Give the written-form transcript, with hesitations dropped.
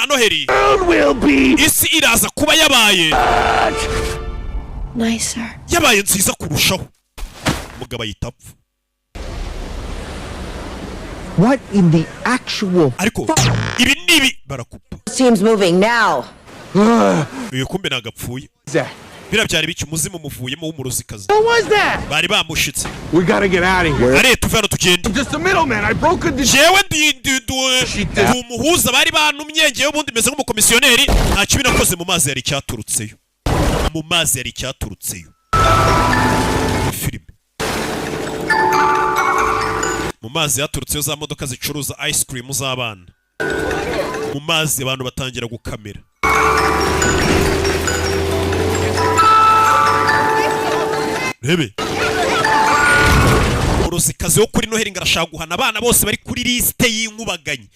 cya Noheri isi iraza kuba yabaye nicer, yabaye nziza kurushaho. Umugabo yitapfa. What in the actual ariko ibi nibi barakupa. Team's moving now. Uyu kumbe nagapfuye. Bira byari biki umuzimu muvuyemo w'umuruzikazi. What was that? Bari bamushitse. We gotta get out of here. Are tuvano tugende. I'm just a middleman. I brokered the jewe ndi umuhuza bari bantumye ngewe ubundi meze nk'umukomisiyoneri nta kibi nakoze mu mazi yari cyaturutseyo. Mu mazi yari cyaturutseyo. Filime. Mu mazi yaturutseyo za modoka zicuruza ice cream z'abana. Mu mazi abantu batangira gukamera. Rebe. Uruzikazi wo kuri Noheri ngarashaka guhana abana bose bari kuri liste y'inkubaganyi.